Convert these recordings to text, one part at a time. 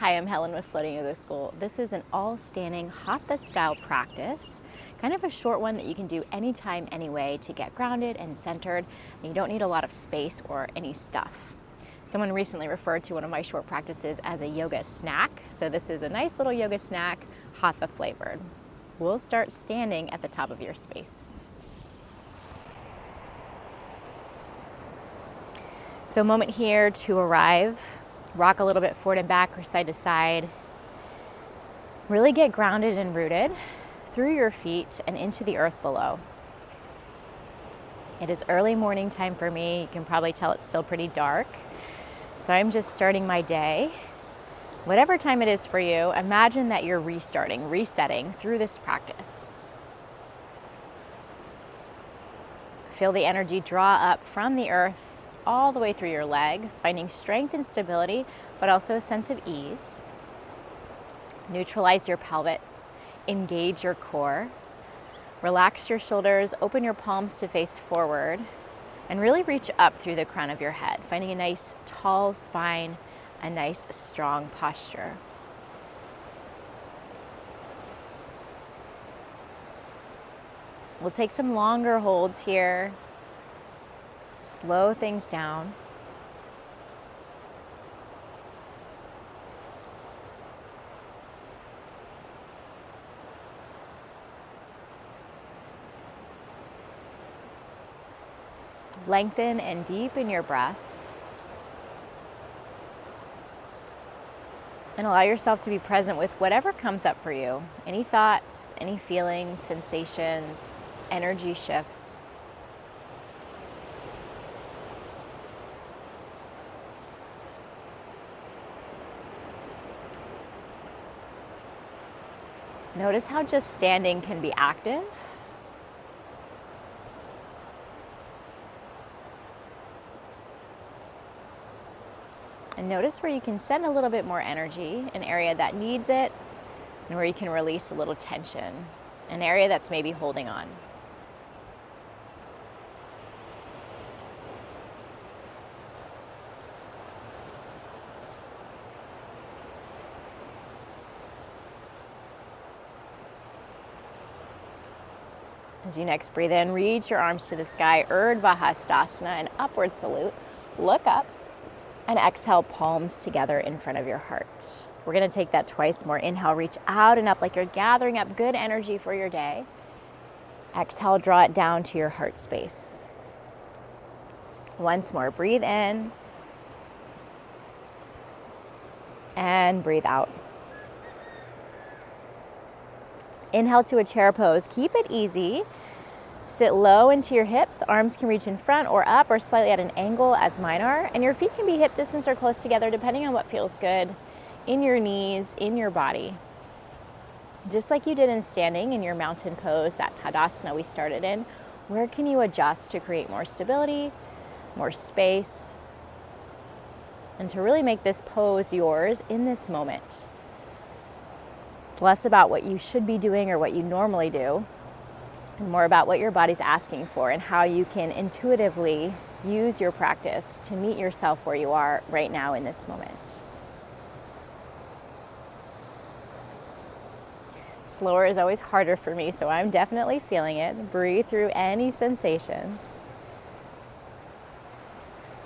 Hi, I'm Helen with Floating Yoga School. This is an all-standing Hatha style practice, kind of a short one that you can do anytime, anyway, to get grounded and centered, and you don't need a lot of space or any stuff. Someone recently referred to one of my short practices as a yoga snack, so this is a nice little yoga snack, Hatha flavored. We'll start standing at the top of your space. So a moment here to arrive. Rock a little bit forward and back or side to side. Really get grounded and rooted through your feet and into the earth below. It is early morning time for me. You can probably tell it's still pretty dark. So I'm just starting my day. Whatever time it is for you, imagine that you're restarting, resetting through this practice. Feel the energy draw up from the earth all the way through your legs, finding strength and stability, but also a sense of ease. Neutralize your pelvis, engage your core, relax your shoulders, open your palms to face forward, and really reach up through the crown of your head, finding a nice tall spine, a nice strong posture. We'll take some longer holds here. Slow things down. Lengthen and deepen your breath. And allow yourself to be present with whatever comes up for you. Any thoughts, any feelings, sensations, energy shifts. Notice how just standing can be active. And notice where you can send a little bit more energy, an area that needs it, and where you can release a little tension, an area that's maybe holding on. As you next breathe in, reach your arms to the sky, Urdhva Hastasana, an upward salute. Look up and exhale, palms together in front of your heart. We're gonna take that twice more. Inhale, reach out and up like you're gathering up good energy for your day. Exhale, draw it down to your heart space. Once more, breathe in and breathe out. Inhale to a chair pose. Keep it easy. Sit low into your hips. Arms can reach in front or up or slightly at an angle as mine are. And your feet can be hip distance or close together depending on what feels good in your knees, in your body. Just like you did in standing in your mountain pose, that Tadasana we started in, where can you adjust to create more stability, more space, and to really make this pose yours in this moment? It's less about what you should be doing or what you normally do, and more about what your body's asking for and how you can intuitively use your practice to meet yourself where you are right now in this moment. Slower is always harder for me, so I'm definitely feeling it. Breathe through any sensations.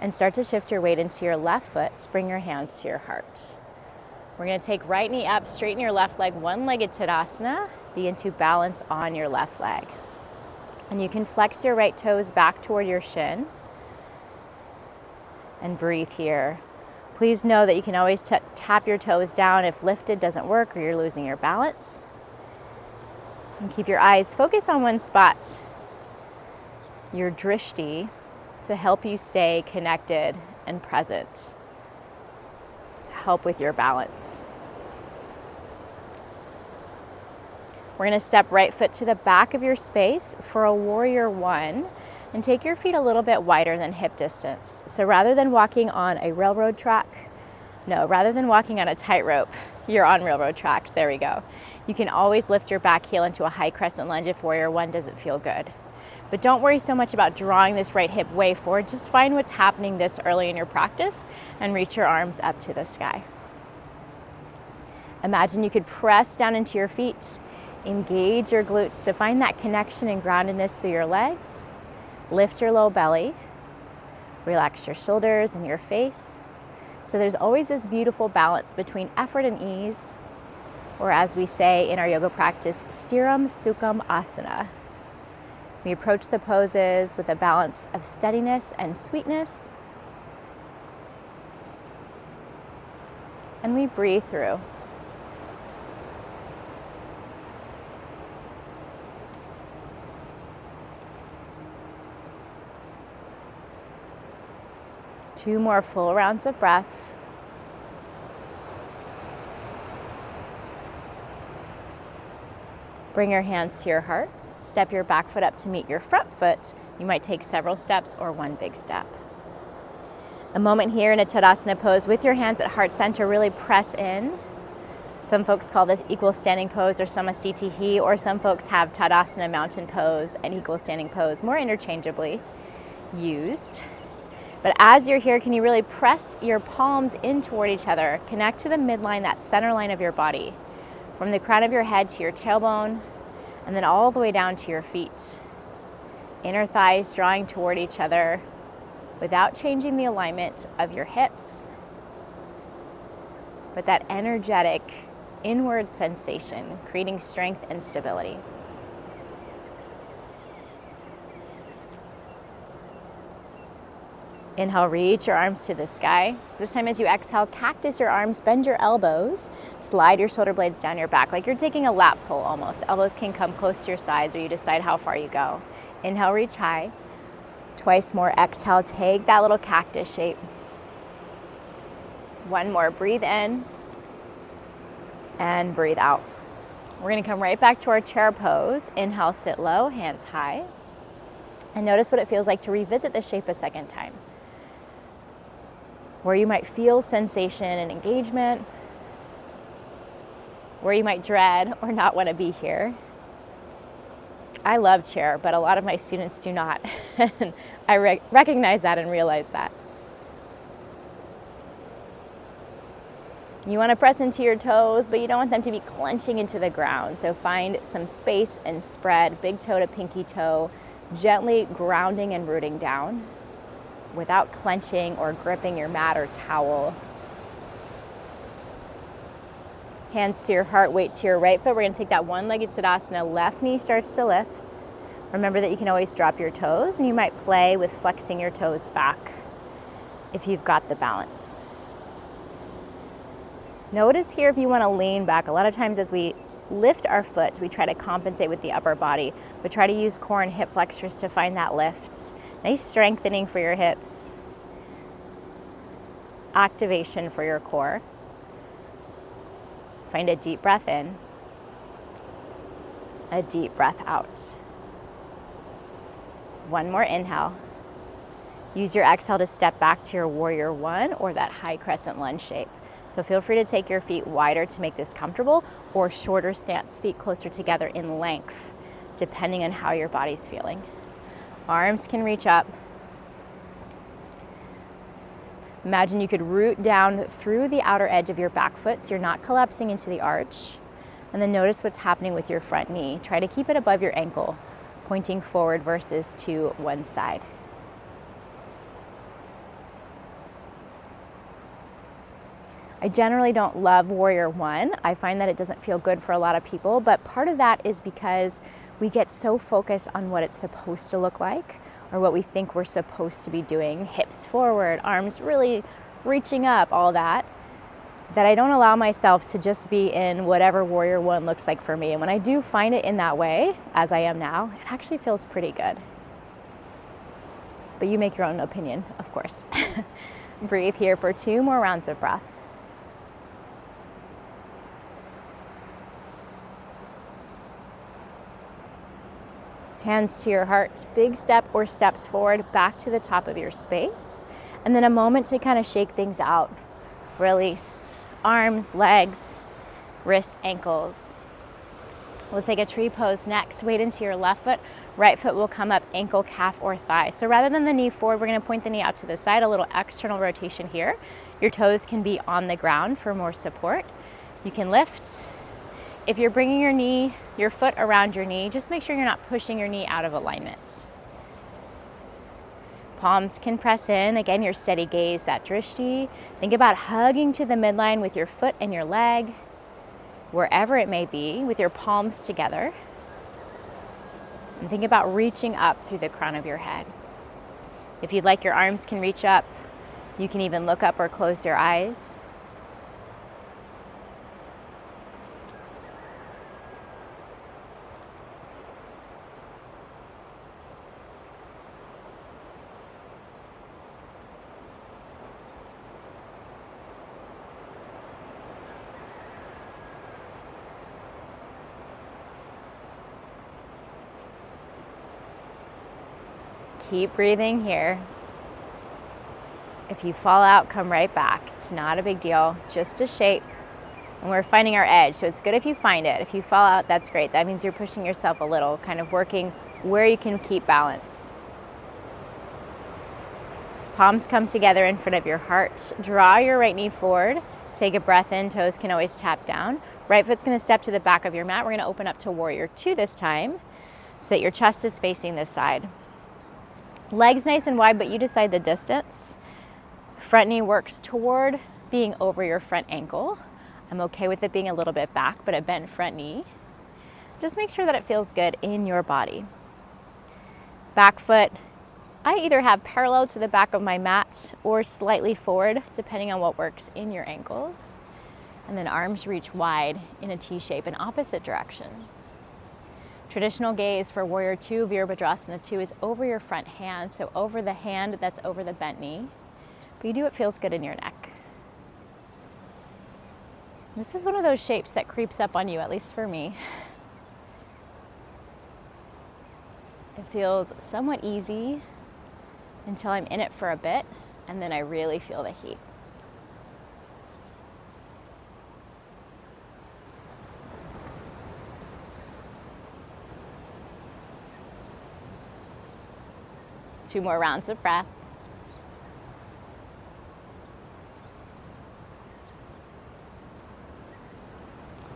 And start to shift your weight into your left foot. Bring your hands to your heart. We're going to take right knee up, straighten your left leg, one-legged Tadasana. Begin to balance on your left leg. And you can flex your right toes back toward your shin. And breathe here. Please know that you can always tap your toes down if lifted doesn't work or you're losing your balance. And keep your eyes focused on one spot, your drishti, to help you stay connected and present. Help with your balance. We're going to step right foot to the back of your space for a warrior one and take your feet a little bit wider than hip distance. So rather than walking on a railroad track, rather than walking on a tightrope, you're on railroad tracks. There we go. You can always lift your back heel into a high crescent lunge if warrior one doesn't feel good. But don't worry so much about drawing this right hip way forward. Just find what's happening this early in your practice and reach your arms up to the sky. Imagine you could press down into your feet, engage your glutes to find that connection and groundedness through your legs. Lift your low belly, relax your shoulders and your face. So there's always this beautiful balance between effort and ease, or as we say in our yoga practice, stiram sukham asana. We approach the poses with a balance of steadiness and sweetness, and we breathe through. Two more full rounds of breath. Bring your hands to your heart. Step your back foot up to meet your front foot. You might take several steps or one big step. A moment here in a Tadasana pose with your hands at heart center, really press in. Some folks call this equal standing pose or Samastitihi, or some folks have Tadasana mountain pose and equal standing pose more interchangeably used. But as you're here, can you really press your palms in toward each other? Connect to the midline, that center line of your body, from the crown of your head to your tailbone, and then all the way down to your feet. Inner thighs drawing toward each other without changing the alignment of your hips, but that energetic inward sensation, creating strength and stability. Inhale, reach your arms to the sky. This time as you exhale, cactus your arms, bend your elbows, slide your shoulder blades down your back like you're taking a lap pull almost. Elbows can come close to your sides, or you decide how far you go. Inhale, reach high. Twice more, exhale, take that little cactus shape. One more, breathe in and breathe out. We're gonna come right back to our chair pose. Inhale, sit low, hands high. And notice what it feels like to revisit the shape a second time, where you might feel sensation and engagement, where you might dread or not want to be here. I love chair, but a lot of my students do not. And I recognize that and realize that. You want to press into your toes, but you don't want them to be clenching into the ground. So find some space and spread, big toe to pinky toe, gently grounding and rooting down without clenching or gripping your mat or towel. Hands to your heart, weight to your right foot. We're going to take that one-legged Tadasana. Left knee starts to lift. Remember that you can always drop your toes, and you might play with flexing your toes back if you've got the balance. Notice here if you want to lean back. A lot of times as we lift our foot, we try to compensate with the upper body, but try to use core and hip flexors to find that lift. Nice strengthening for your hips. Activation for your core. Find a deep breath in, a deep breath out. One more inhale. Use your exhale to step back to your warrior one or that high crescent lunge shape. So feel free to take your feet wider to make this comfortable, or shorter stance, feet closer together in length, depending on how your body's feeling. Arms can reach up. Imagine you could root down through the outer edge of your back foot so you're not collapsing into the arch. And then notice what's happening with your front knee. Try to keep it above your ankle, pointing forward versus to one side. I generally don't love warrior one. I find that it doesn't feel good for a lot of people, but part of that is because we get so focused on what it's supposed to look like, or what we think we're supposed to be doing, hips forward, arms really reaching up, all that I don't allow myself to just be in whatever warrior one looks like for me. And when I do find it in that way, as I am now, it actually feels pretty good. But you make your own opinion, of course. Breathe here for 2 more rounds of breath. Hands to your heart, big step or steps forward, back to the top of your space. And then a moment to kind of shake things out. Release arms, legs, wrists, ankles. We'll take a tree pose next. Weight into your left foot. Right foot will come up, ankle, calf, or thigh. So rather than the knee forward, we're going to point the knee out to the side, a little external rotation here. Your toes can be on the ground for more support. You can lift. If you're bringing your foot around your knee, just make sure you're not pushing your knee out of alignment. Palms can press in. Again, your steady gaze, that drishti. Think about hugging to the midline with your foot and your leg, wherever it may be, with your palms together. And think about reaching up through the crown of your head. If you'd like, your arms can reach up. You can even look up or close your eyes. Keep breathing here. If you fall out, come right back. It's not a big deal, just a shape. And we're finding our edge, so it's good if you find it. If you fall out, that's great. That means you're pushing yourself a little, kind of working where you can keep balance. Palms come together in front of your heart. Draw your right knee forward. Take a breath in, toes can always tap down. Right foot's gonna step to the back of your mat. We're gonna open up to Warrior Two this time, so that your chest is facing this side. Legs nice and wide, but you decide the distance. Front knee works toward being over your front ankle. I'm okay with it being a little bit back, but a bent front knee. Just make sure that it feels good in your body. Back foot, I either have parallel to the back of my mat or slightly forward, depending on what works in your ankles. And then arms reach wide in a T shape in opposite direction. Traditional gaze for Warrior Two, Virabhadrasana 2, is over your front hand, so over the hand that's over the bent knee. But you do what feels good in your neck. This is one of those shapes that creeps up on you, at least for me. It feels somewhat easy until I'm in it for a bit, and then I really feel the heat. Two more rounds of breath.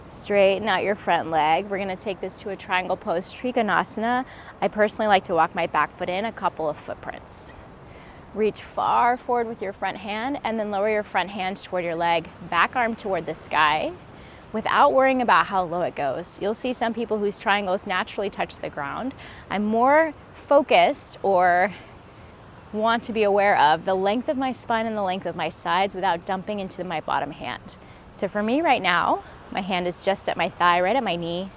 Straighten out your front leg. We're going to take this to a triangle pose, Trikonasana. I personally like to walk my back foot in a couple of footprints. Reach far forward with your front hand and then lower your front hand toward your leg, back arm toward the sky, without worrying about how low it goes. You'll see some people whose triangles naturally touch the ground. I'm more focused or want to be aware of the length of my spine and the length of my sides without dumping into my bottom hand. So for me right now, my hand is just at my thigh, right at my knee.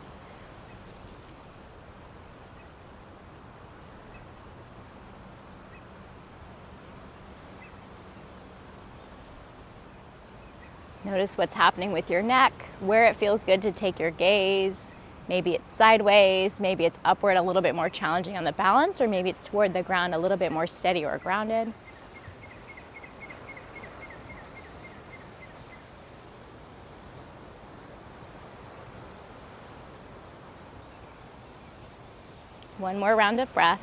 Notice what's happening with your neck, where it feels good to take your gaze. Maybe it's sideways, maybe it's upward, a little bit more challenging on the balance, or maybe it's toward the ground, a little bit more steady or grounded. One more round of breath.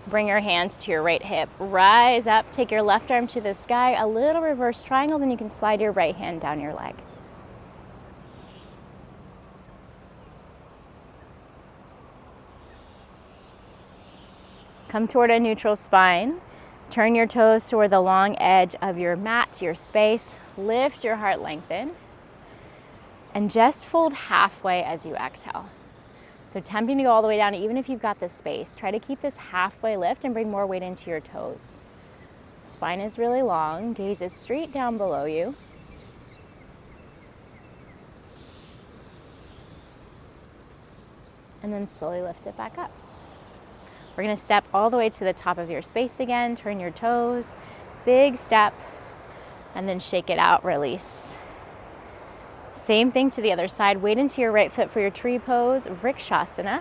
Bring your hands to your right hip. Rise up, take your left arm to the sky, a little reverse triangle, then you can slide your right hand down your leg. Come toward a neutral spine. Turn your toes toward the long edge of your mat, your space. Lift your heart, lengthen. And just fold halfway as you exhale. So tempting to go all the way down, even if you've got the space, try to keep this halfway lift and bring more weight into your toes. Spine is really long, gaze is straight down below you. And then slowly lift it back up. We're gonna step all the way to the top of your space again, turn your toes, big step, and then shake it out, release. Same thing to the other side. Weight into your right foot for your tree pose, Vrikshasana.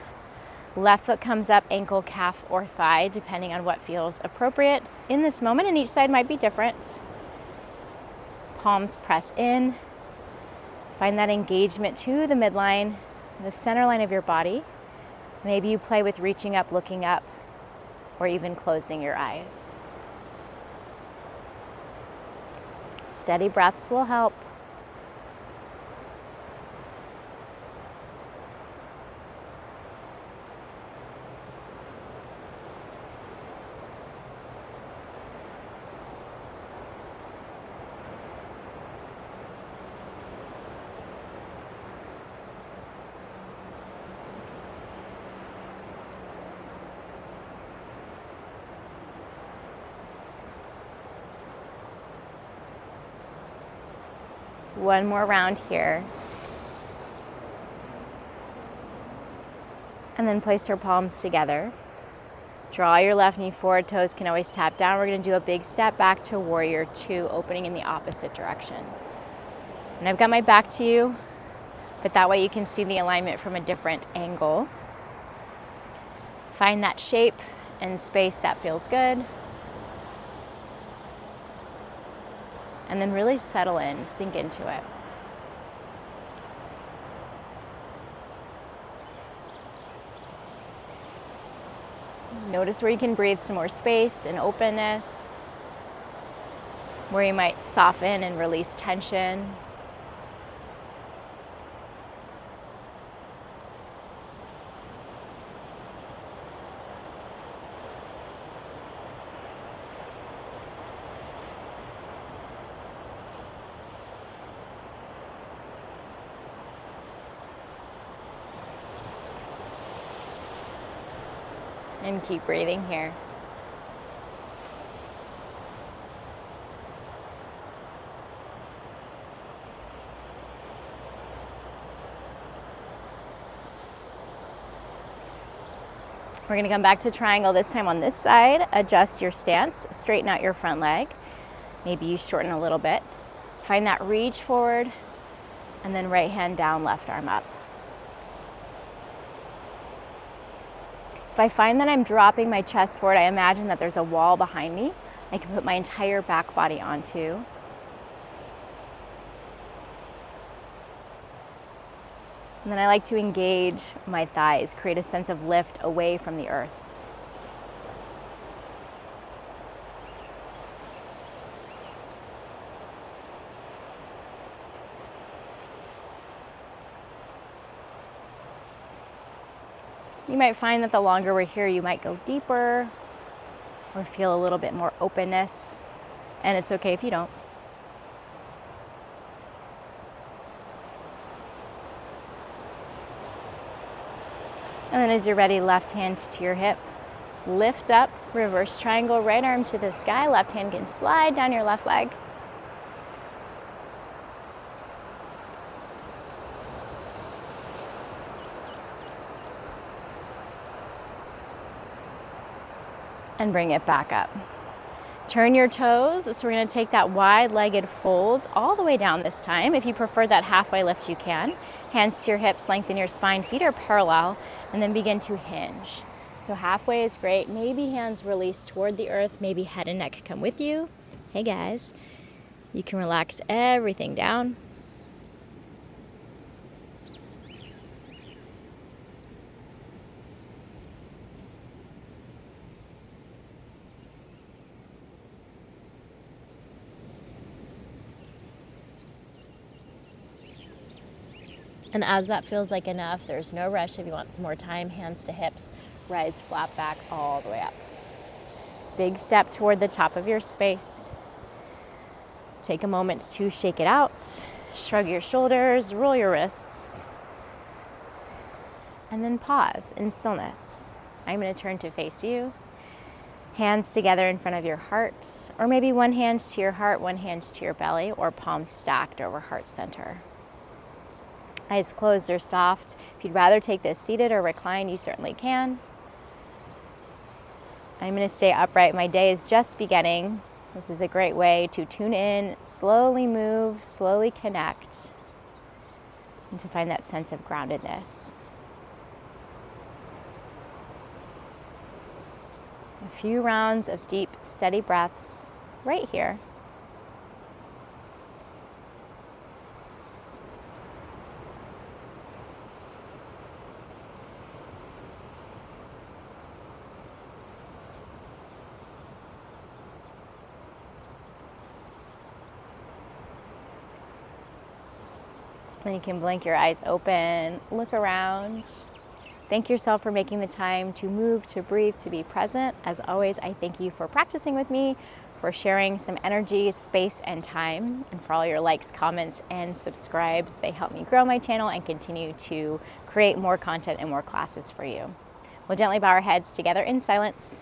Left foot comes up, ankle, calf, or thigh, depending on what feels appropriate in this moment, and each side might be different. Palms press in. Find that engagement to the midline, the center line of your body. Maybe you play with reaching up, looking up, or even closing your eyes. Steady breaths will help. One more round here. And then place your palms together. Draw your left knee forward, toes can always tap down. We're going to do a big step back to warrior two, opening in the opposite direction. And I've got my back to you, but that way you can see the alignment from a different angle. Find that shape and space that feels good. And then really settle in, sink into it. Notice where you can breathe some more space and openness, where you might soften and release tension. And keep breathing here. We're going to come back to triangle this time on this side. Adjust your stance, straighten out your front leg. Maybe you shorten a little bit. Find that reach forward, and then right hand down, left arm up. If I find that I'm dropping my chest forward, I imagine that there's a wall behind me. I can put my entire back body onto. And then I like to engage my thighs, create a sense of lift away from the earth. You might find that the longer we're here, you might go deeper or feel a little bit more openness, and it's okay if you don't. And then as you're ready, left hand to your hip, lift up, reverse triangle, right arm to the sky, left hand can slide down your left leg. And bring it back up. Turn your toes, so we're going to take that wide-legged fold all the way down this time. If you prefer that halfway lift, you can. Hands to your hips, lengthen your spine, feet are parallel, and then begin to hinge. So halfway is great. Maybe hands release toward the earth, maybe head and neck come with you. Hey guys, you can relax everything down. And as that feels like enough, there's no rush. If you want some more time, hands to hips, rise flat back all the way up. Big step toward the top of your space. Take a moment to shake it out. Shrug your shoulders, roll your wrists. And then pause in stillness. I'm going to turn to face you. Hands together in front of your heart, or maybe one hand to your heart, one hand to your belly, or palms stacked over heart center. Eyes closed or soft. If you'd rather take this seated or recline, you certainly can. I'm going to stay upright. My day is just beginning. This is a great way to tune in, slowly move, slowly connect, and to find that sense of groundedness. A few rounds of deep, steady breaths right here. Then you can blink your eyes open, look around. Thank yourself for making the time to move, to breathe, to be present. As always, I thank you for practicing with me, for sharing some energy, space, and time, and for all your likes, comments, and subscribes. They help me grow my channel and continue to create more content and more classes for you. We'll gently bow our heads together in silence.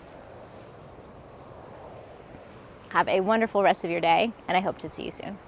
Have a wonderful rest of your day, and I hope to see you soon.